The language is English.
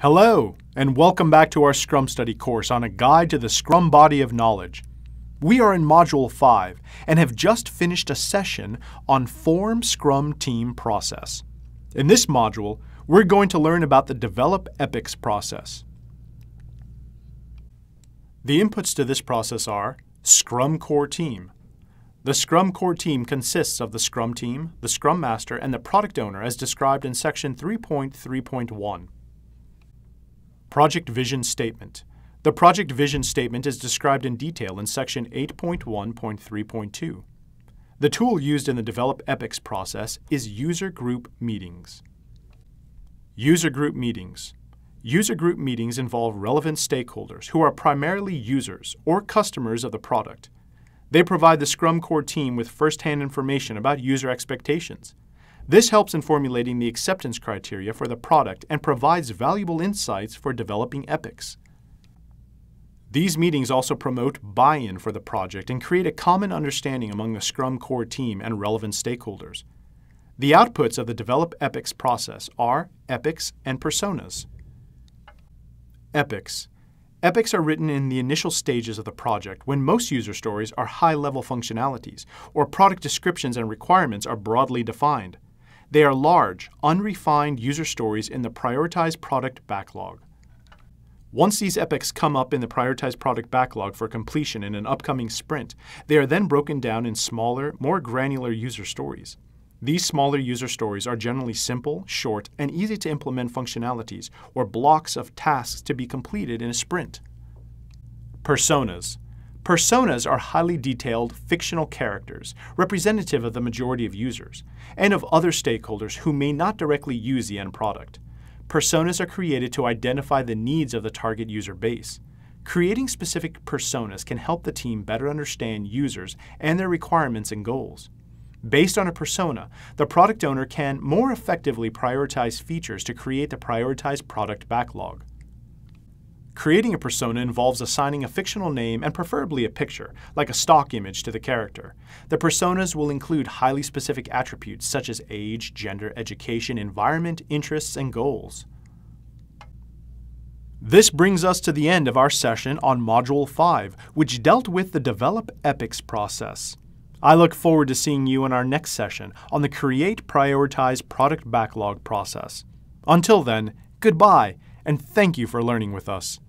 Hello, and welcome back to our Scrum Study course on a guide to the Scrum body of knowledge. We are in Module 5 and have just finished a session on Form Scrum Team Process. In this module, we're going to learn about the Develop Epics process. The inputs to this process are Scrum Core Team. The Scrum Core Team consists of the Scrum Team, the Scrum Master, and the Product Owner as described in Section 3.3.1. Project Vision Statement. The Project Vision Statement is described in detail in Section 8.1.3.2. The tool used in the Develop Epics process is User Group Meetings. User Group Meetings. User group meetings involve relevant stakeholders who are primarily users or customers of the product. They provide the Scrum Core team with first-hand information about user expectations. This helps in formulating the acceptance criteria for the product and provides valuable insights for developing epics. These meetings also promote buy-in for the project and create a common understanding among the Scrum Core team and relevant stakeholders. The outputs of the Develop Epics process are epics and personas. Epics. Epics are written in the initial stages of the project when most user stories are high-level functionalities or product descriptions and requirements are broadly defined. They are large, unrefined user stories in the prioritized product backlog. Once these epics come up in the prioritized product backlog for completion in an upcoming sprint, they are then broken down in smaller, more granular user stories. These smaller user stories are generally simple, short, and easy to implement functionalities or blocks of tasks to be completed in a sprint. Personas. Personas are highly detailed fictional characters, representative of the majority of users, and of other stakeholders who may not directly use the end product. Personas are created to identify the needs of the target user base. Creating specific personas can help the team better understand users and their requirements and goals. Based on a persona, the product owner can more effectively prioritize features to create the prioritized product backlog. Creating a persona involves assigning a fictional name and preferably a picture, like a stock image, to the character. The personas will include highly specific attributes such as age, gender, education, environment, interests, and goals. This brings us to the end of our session on Module 5, which dealt with the Develop Epics process. I look forward to seeing you in our next session on the Create Prioritize Product Backlog process. Until then, goodbye, and thank you for learning with us.